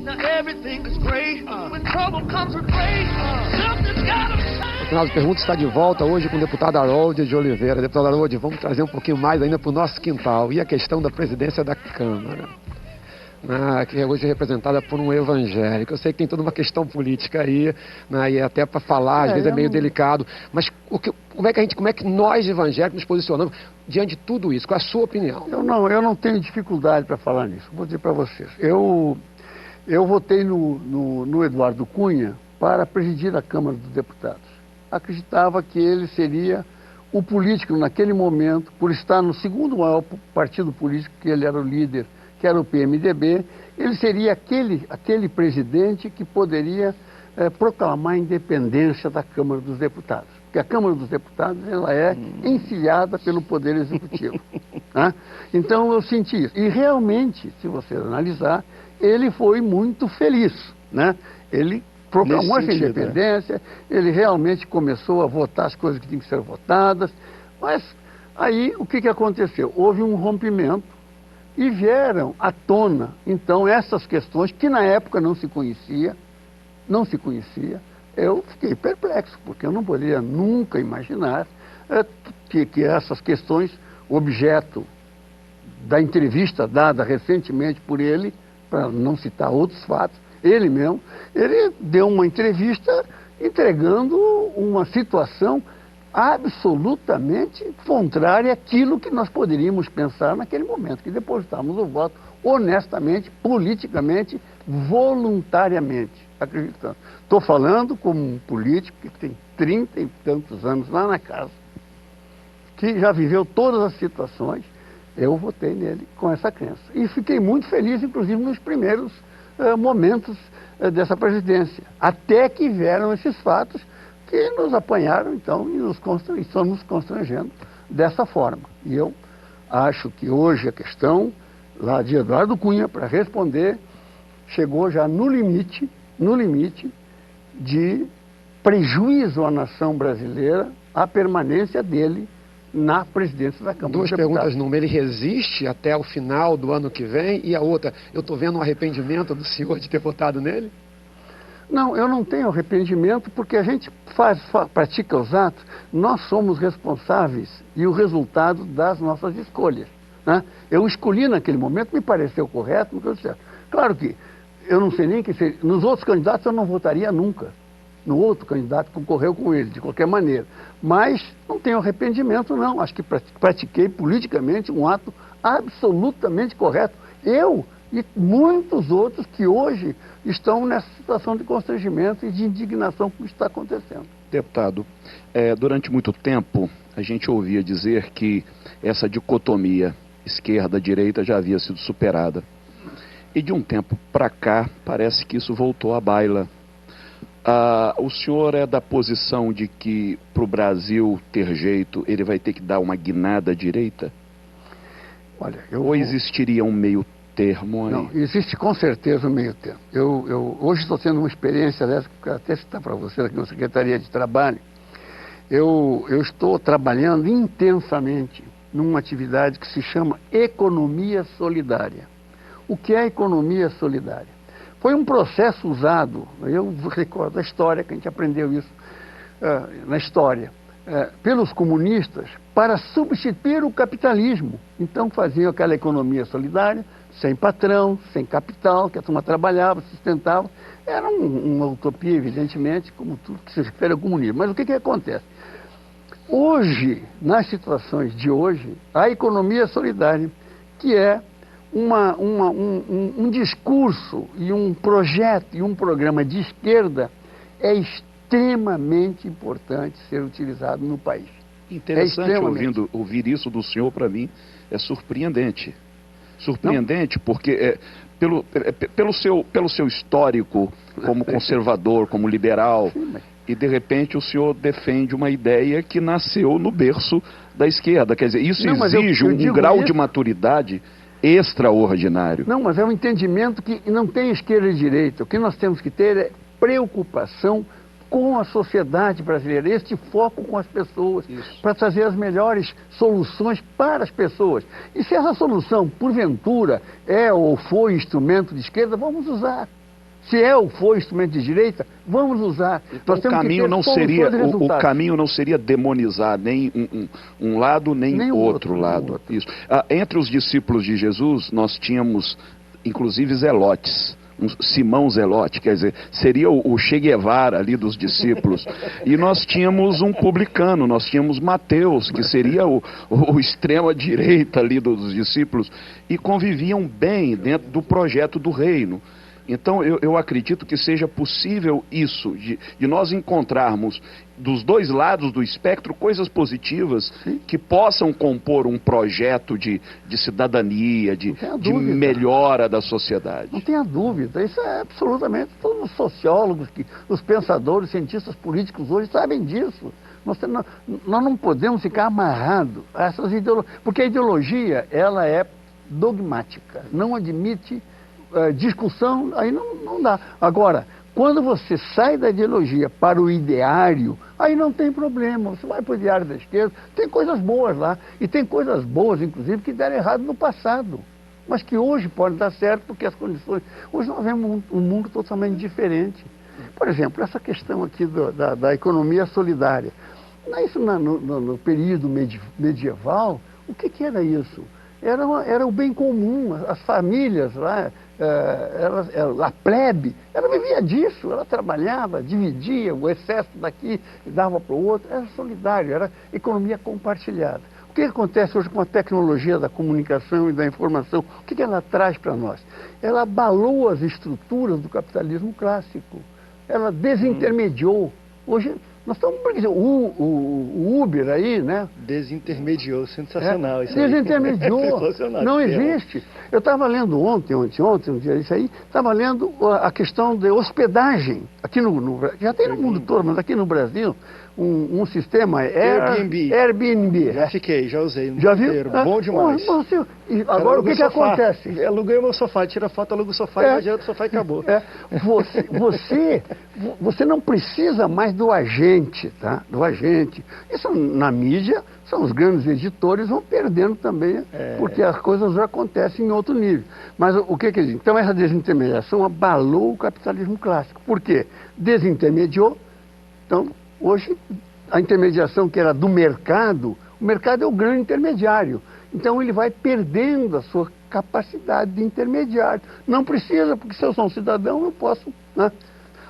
O final de perguntas está de volta hoje com o deputado Harold de Oliveira. Deputado Harold, vamos trazer um pouquinho mais ainda para o nosso quintal. E a questão da presidência da Câmara, que é hoje representada por um evangélico. Eu sei que tem toda uma questão política aí, e até para falar, às vezes é meio delicado. Mas como é que nós evangélicos nos posicionamos diante de tudo isso? Qual é a sua opinião? Eu não tenho dificuldade para falar nisso. Vou dizer para vocês. Eu votei no Eduardo Cunha para presidir a Câmara dos Deputados. Acreditava que ele seria o político naquele momento, por estar no segundo maior partido político, que ele era o líder, que era o PMDB, ele seria aquele presidente que poderia proclamar a independência da Câmara dos Deputados. Porque a Câmara dos Deputados ela é encilhada pelo Poder Executivo. Né? Então eu senti isso. E realmente, se você analisar, ele foi muito feliz. Né? Ele proclamou essa independência, ele realmente começou a votar as coisas que tinham que ser votadas. Mas aí o que aconteceu? Houve um rompimento. E vieram à tona, então, essas questões que na época não se conhecia. Eu fiquei perplexo, porque eu não poderia nunca imaginar que essas questões, objeto da entrevista dada recentemente por ele, para não citar outros fatos, ele mesmo, ele deu uma entrevista entregando uma situação absolutamente contrária àquilo que nós poderíamos pensar naquele momento, que depositávamos o voto honestamente, politicamente, voluntariamente, acreditando. Estou falando como um político que tem 30 e tantos anos lá na casa, que já viveu todas as situações. Eu votei nele com essa crença. E fiquei muito feliz, inclusive, nos primeiros momentos dessa presidência, até que vieram esses fatos que nos apanharam, então, e estão nos constrangendo dessa forma. E eu acho que hoje a questão lá de Eduardo Cunha, para responder, chegou já no limite de prejuízo à nação brasileira a permanência dele na presidência da Câmara dos Deputados. Duas perguntas numa. Ele resiste até o final do ano que vem? E a outra, eu estou vendo um arrependimento do senhor de ter votado nele? Não, eu não tenho arrependimento, porque a gente pratica os atos, nós somos responsáveis e o resultado das nossas escolhas. Né? Eu escolhi naquele momento, me pareceu correto, me pareceu certo. Claro que eu não sei nem que seja. Nos outros candidatos eu não votaria nunca. No outro candidato concorreu com ele, de qualquer maneira. Mas não tenho arrependimento, não. Acho que pratiquei politicamente um ato absolutamente correto. Eu e muitos outros que hoje estão nessa situação de constrangimento e de indignação com o que está acontecendo. Deputado, durante muito tempo a gente ouvia dizer que essa dicotomia esquerda-direita já havia sido superada. E de um tempo para cá parece que isso voltou à baila. O senhor é da posição de que para o Brasil ter jeito ele vai ter que dar uma guinada à direita? Olha, ou existiria um meio termo aí? Não, existe com certeza um meio termo. Eu hoje estou tendo uma experiência dessa, que eu quero até citar para você aqui na Secretaria de Trabalho. Eu estou trabalhando intensamente numa atividade que se chama economia solidária. O que é economia solidária? Foi um processo usado, eu recordo a história, que a gente aprendeu isso na história, pelos comunistas para substituir o capitalismo. Então faziam aquela economia solidária, sem patrão, sem capital, que a turma trabalhava, sustentava. Era uma utopia, evidentemente, como tudo que se refere ao comunismo. Mas o que acontece? Hoje, nas situações de hoje, a economia solidária, que é um discurso e um projeto e um programa de esquerda, é extremamente importante ser utilizado no país. Interessante ouvir isso do senhor, para mim, é surpreendente. Surpreendente. Não? Porque pelo seu histórico como conservador, como liberal, sim, e de repente o senhor defende uma ideia que nasceu no berço da esquerda. Quer dizer, isso exige um grau de maturidade extraordinário. Não, mas é um entendimento que não tem esquerda e direita. O que nós temos que ter é preocupação com a sociedade brasileira, este foco com as pessoas, para trazer as melhores soluções para as pessoas. E se essa solução, porventura, é ou foi instrumento de esquerda, vamos usar. Se for instrumento de direita, vamos usar. Então, o caminho não seria demonizar nem um lado, nem outro lado. Isso. Entre os discípulos de Jesus, nós tínhamos, inclusive, zelotes. Simão Zelote, quer dizer, seria o Che Guevara ali dos discípulos. E nós tínhamos um publicano, nós tínhamos Mateus, que seria o extrema-direita ali dos discípulos, e conviviam bem dentro do projeto do reino. Então, eu acredito que seja possível isso, de nós encontrarmos dos dois lados do espectro coisas positivas que possam compor um projeto de cidadania, de melhora da sociedade. Não tenha dúvida, isso é absolutamente, todos os sociólogos, os pensadores, cientistas políticos hoje sabem disso. Nós não podemos ficar amarrados a essas ideologias, porque a ideologia, ela é dogmática, não admite discussão, aí não dá. Agora, quando você sai da ideologia para o ideário, aí não tem problema. Você vai para o ideário da esquerda, tem coisas boas lá, e tem coisas boas, inclusive, que deram errado no passado, mas que hoje podem dar certo porque as condições... Hoje nós vemos um mundo totalmente diferente. Por exemplo, essa questão aqui da economia solidária. Isso no período medieval, o que era isso? Era o bem comum, as famílias lá, a plebe, ela vivia disso, ela trabalhava, dividia o excesso daqui e dava para o outro, era solidário, era economia compartilhada. O que acontece hoje com a tecnologia da comunicação e da informação? O que ela traz para nós? Ela abalou as estruturas do capitalismo clássico, ela desintermediou. Hoje, nós estamos, por exemplo, o Uber aí, né? Desintermediou, sensacional isso aí. Desintermediou, não existe. Eu estava lendo ontem, um dia isso aí, estava lendo a questão de hospedagem, aqui já tem no mundo todo, mas aqui no Brasil, um sistema Airbnb. Já usei. Já viu? Bom demais. Agora o que acontece? Aluguei o meu sofá, tira foto, aluga o sofá, e adianta o sofá e acabou. Você não precisa mais do agente, tá? Do agente. Isso na mídia, são os grandes editores vão perdendo também, porque as coisas já acontecem em outro nível. Mas o que diz? Então essa desintermediação abalou o capitalismo clássico. Por quê? Desintermediou, então hoje, a intermediação que era do mercado, o mercado é o grande intermediário. Então ele vai perdendo a sua capacidade de intermediário. Não precisa, porque se eu sou um cidadão, eu posso... Né?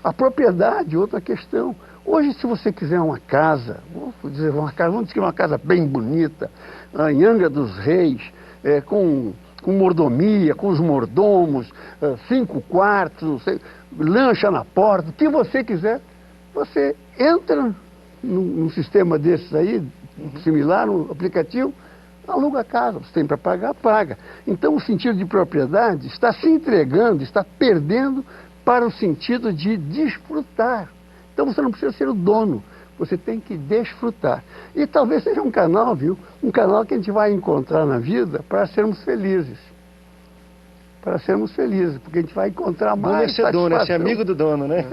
A propriedade, outra questão. Hoje, se você quiser uma casa, vamos dizer uma casa bem bonita, em Angra dos Reis, com mordomia, com os mordomos, 5 quartos, lancha na porta, o que você quiser, você entra num sistema desses aí, similar, no aplicativo, aluga a casa, você tem para pagar, paga. Então o sentido de propriedade está se entregando, está perdendo para o sentido de desfrutar. Então você não precisa ser o dono, você tem que desfrutar. E talvez seja um canal, viu? Um canal que a gente vai encontrar na vida para sermos felizes. Para sermos felizes, porque a gente vai encontrar mais ser dono, é ser amigo do dono, né?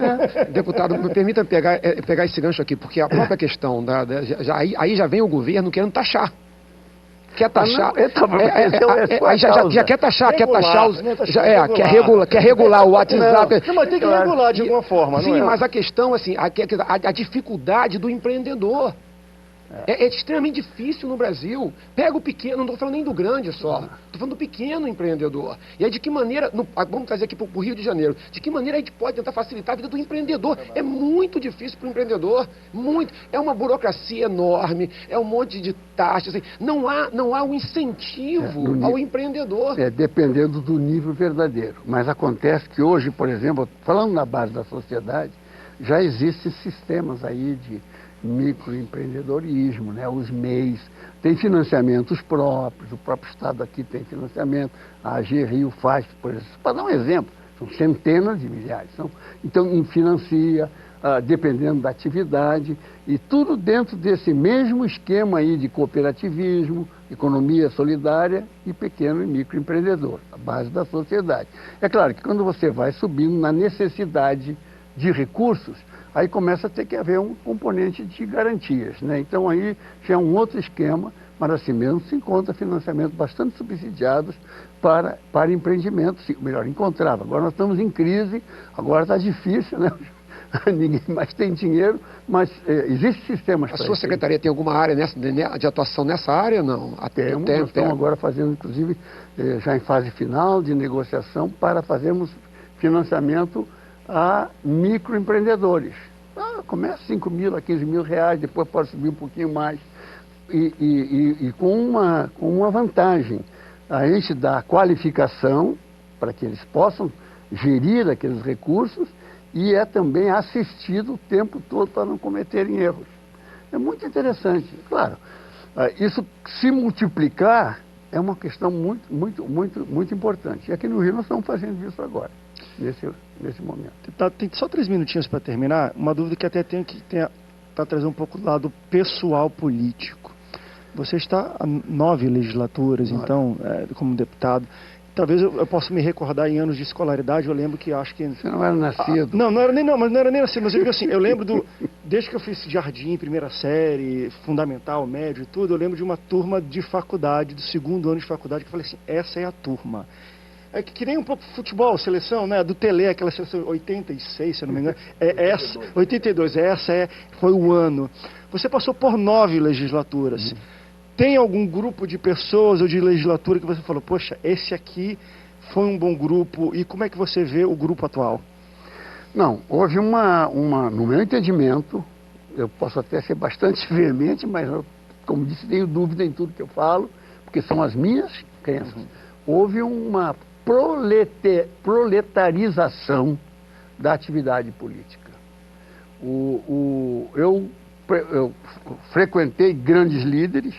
Deputado, me permita pegar esse gancho aqui, porque a própria questão, aí já vem o governo querendo taxar. Quer taxar. Aí já quer taxar, quer regular o WhatsApp. Não, mas tem que regular de alguma forma, não é? Sim, mas a questão, assim, a dificuldade do empreendedor. É extremamente difícil no Brasil. Pega o pequeno, não estou falando nem do grande só, estou falando do pequeno empreendedor. E aí de que maneira, vamos trazer aqui para o Rio de Janeiro, de que maneira a gente pode tentar facilitar a vida do empreendedor? É muito difícil para o empreendedor, muito. É uma burocracia enorme, é um monte de taxas. Assim, não há um incentivo ao empreendedor. Dependendo do nível verdadeiro. Mas acontece que hoje, por exemplo, falando na base da sociedade, já existem sistemas aí de microempreendedorismo, né? Os MEIs, tem financiamentos próprios, o próprio Estado aqui tem financiamento, a AG Rio faz, por exemplo, para dar um exemplo, são centenas de milhares. Então, financia, dependendo da atividade, e tudo dentro desse mesmo esquema aí de cooperativismo, economia solidária e pequeno e microempreendedor, a base da sociedade. É claro que quando você vai subindo na necessidade de recursos, aí começa a ter que haver um componente de garantias, né? Então aí já é um outro esquema, mas assim mesmo se encontra financiamentos bastante subsidiados para empreendimentos, melhor, encontrava. Agora nós estamos em crise, agora está difícil, né? Ninguém mais tem dinheiro, mas existem sistemas para isso. A sua secretaria tem alguma área de atuação nessa área, não? Nós estamos agora fazendo, inclusive, já em fase final de negociação, para fazermos financiamento a microempreendedores. Começa 5 mil a 15 mil reais, depois pode subir um pouquinho mais. E com uma vantagem, a gente dá qualificação para que eles possam gerir aqueles recursos e é também assistido o tempo todo para não cometerem erros. É muito interessante. Claro, isso se multiplicar é uma questão muito importante. E aqui no Rio nós estamos fazendo isso agora, nesse momento. Tem só 3 minutinhos para terminar. Uma dúvida que até tenho que trazer um pouco do lado pessoal político. Você está há 9 legislaturas, então, como deputado. Talvez eu possa me recordar em anos de escolaridade, eu lembro que acho que... Você não era nascido. Não era nem nascido, mas eu digo assim, eu lembro desde que eu fiz jardim, primeira série, fundamental, médio e tudo, eu lembro de uma turma de faculdade, do 2º ano de faculdade, que eu falei assim, essa é a turma. É que nem um pouco futebol, seleção, né, do Tele, aquela seleção 86, se eu não me engano, 82, foi o ano. Você passou por 9 legislaturas. Tem algum grupo de pessoas ou de legislatura que você falou, poxa, esse aqui foi um bom grupo, e como é que você vê o grupo atual? Não, houve no meu entendimento, eu posso até ser bastante veemente, mas eu, como disse, tenho dúvida em tudo que eu falo, porque são as minhas crenças. Houve uma proletarização da atividade política. Eu frequentei grandes líderes,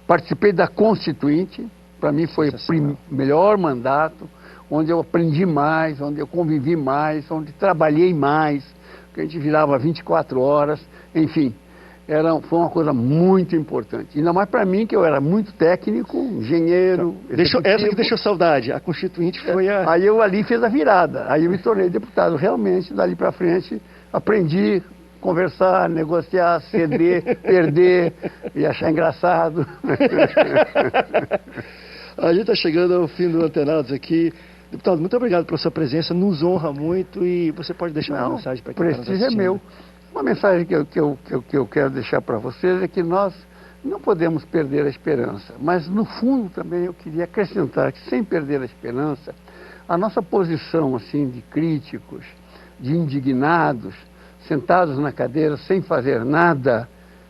participei da Constituinte, para mim foi o melhor mandato, onde eu aprendi mais, onde eu convivi mais, onde trabalhei mais, que a gente virava 24 horas, enfim, foi uma coisa muito importante. Ainda mais para mim, que eu era muito técnico, engenheiro... Essa que deixou saudade, a Constituinte foi a... Aí eu ali fiz a virada, aí eu me tornei deputado. Realmente, dali para frente, aprendi conversar, negociar, ceder, perder e achar engraçado. A gente está chegando ao fim do Antenados aqui. Deputado, muito obrigado pela sua presença, nos honra muito, e você pode deixar uma mensagem para quem está nos assistindo. O prestígio é meu. Uma mensagem que eu quero deixar para vocês é que nós não podemos perder a esperança, mas no fundo também eu queria acrescentar que, sem perder a esperança, a nossa posição assim de críticos, de indignados, sentados na cadeira sem fazer nada,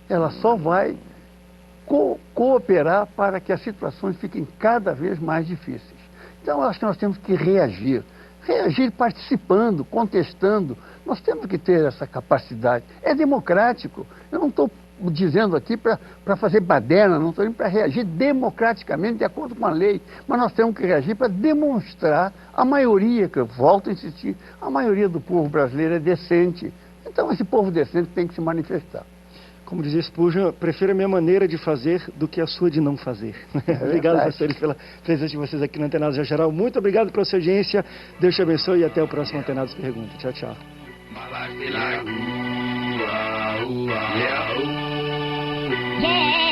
ela só vai cooperar para que as situações fiquem cada vez mais difíceis. Então, eu acho que nós temos que reagir participando, contestando. Nós temos que ter essa capacidade. É democrático. Eu não estou dizendo aqui para fazer baderna, não estou indo para reagir democraticamente, de acordo com a lei. Mas nós temos que reagir para demonstrar a maioria, que eu volto a insistir, a maioria do povo brasileiro é decente. Então, esse povo decente tem que se manifestar. Como dizia Spurgeon, prefiro a minha maneira de fazer do que a sua de não fazer. Obrigado, professores, pela presença de vocês aqui no Antenados Geral. Muito obrigado pela sua audiência. Deus te abençoe e até o próximo Antenados Pergunta. Tchau, tchau. Yeah.